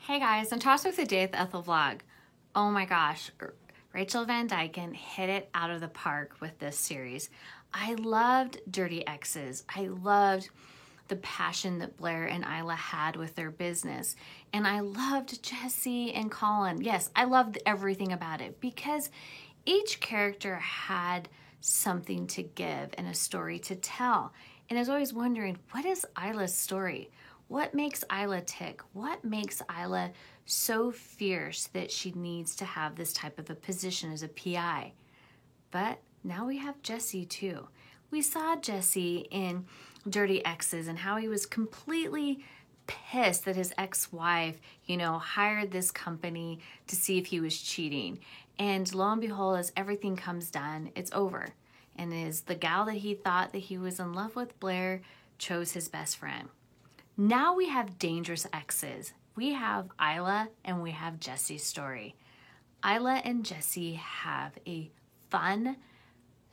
Hey guys, I'm Toss with the Day with Ethel vlog. Oh my gosh, Rachel Van Dyken hit it out of the park with this series. I loved Dirty Exes. I loved the passion that Blair and Isla had with their business. And I loved Jesse and Colin. Yes, I loved everything about it because each character had something to give and a story to tell. And I was always wondering, what is Isla's story? What makes Isla tick? What makes Isla so fierce that she needs to have this type of a position as a PI? But now we have Jesse too. We saw Jesse in Dirty Exes and how he was completely pissed that his ex-wife, hired this company to see if he was cheating. And lo and behold, as everything comes done, it's over. And as the gal that he thought that he was in love with, Blair, chose his best friend. Now we have Dangerous Exes. We have Isla and we have Jesse's story. Isla and Jesse have a fun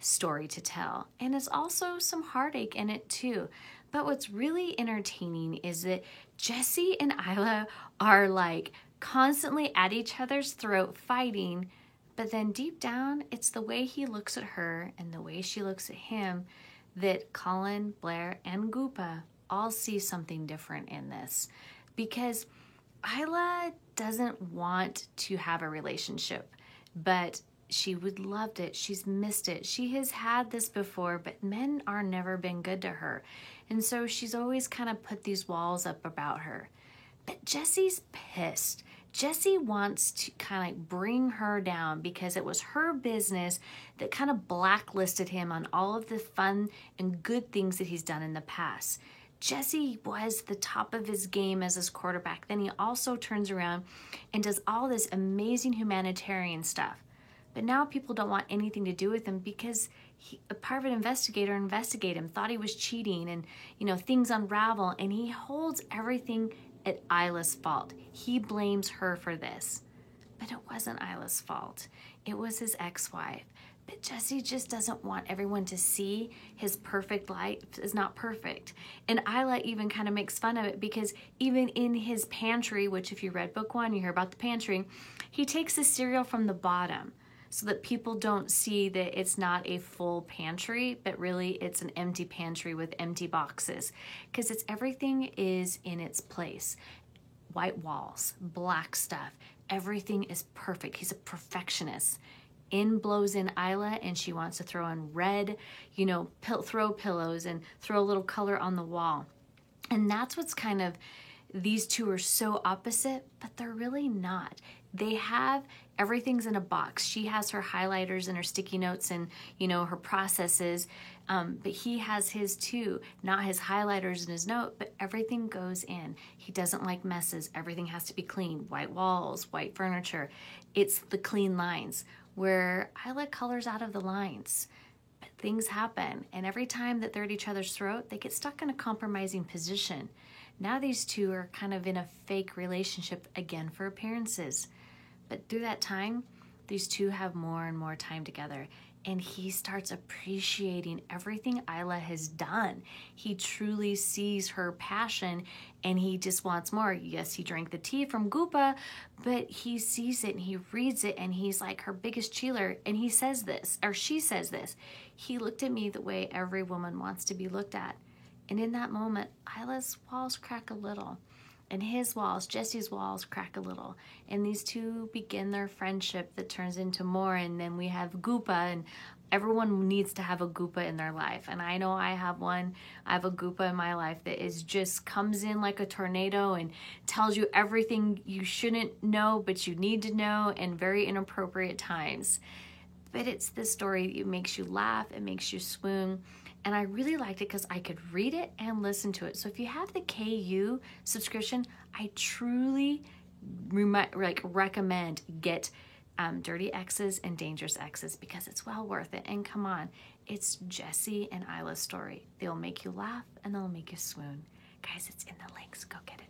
story to tell, and it's also some heartache in it too. But what's really entertaining is that Jesse and Isla are like constantly at each other's throat fighting, but then deep down, it's the way he looks at her and the way she looks at him that Colin, Blair, and Goopa all see something different in this, because Isla doesn't want to have a relationship, but she would loved it. She's missed it. She has had this before, but men are never been good to her. And so she's always kind of put these walls up about her. But Jesse's pissed. Jesse wants to kind of bring her down because it was her business that kind of blacklisted him on all of the fun and good things that he's done in the past. Jesse was the top of his game as his quarterback. Then he also turns around and does all this amazing humanitarian stuff. But now people don't want anything to do with him because a private investigator investigated him, thought he was cheating, and things unravel, and he holds everything at Isla's fault. He blames her for this. But it wasn't Isla's fault. It was his ex-wife. But Jesse just doesn't want everyone to see his perfect life is not perfect. And Isla even kind of makes fun of it because even in his pantry, which if you read book 1, you hear about the pantry, he takes the cereal from the bottom so that people don't see that it's not a full pantry, but really it's an empty pantry with empty boxes, because everything is in its place. White walls, black stuff, everything is perfect. He's a perfectionist. In blows in Isla, and she wants to throw in red, throw pillows and throw a little color on the wall. And that's what's kind of, these two are so opposite, but they're really not. They have, everything's in a box. She has her highlighters and her sticky notes and, her processes, but he has his too. Not his highlighters and his note, but everything goes in. He doesn't like messes. Everything has to be clean. White walls, white furniture. It's the clean lines, where Isla colors out of the lines. But things happen, and every time that they're at each other's throat, they get stuck in a compromising position. Now these two are kind of in a fake relationship again for appearances. But through that time, these two have more and more time together, and he starts appreciating everything Isla has done. He truly sees her passion, and he just wants more. Yes, he drank the tea from Goopa, but he sees it and he reads it, and he's like her biggest cheerleader. And he says this, or she says this, "He looked at me the way every woman wants to be looked at." And in that moment, Isla's walls crack a little, and his walls, Jesse's walls, crack a little. And these two begin their friendship that turns into more. And then we have Goopa, and everyone needs to have a Goopa in their life. And I know I have one. I have a Goopa in my life that is just comes in like a tornado and tells you everything you shouldn't know, but you need to know, in very inappropriate times. But it's this story that makes you laugh, it makes you swoon. And I really liked it because I could read it and listen to it. So if you have the KU subscription, I truly recommend get Dirty Exes and Dangerous Exes, because it's well worth it. And come on, it's Jesse and Isla's story. They'll make you laugh and they'll make you swoon. Guys, it's in the links. Go get it.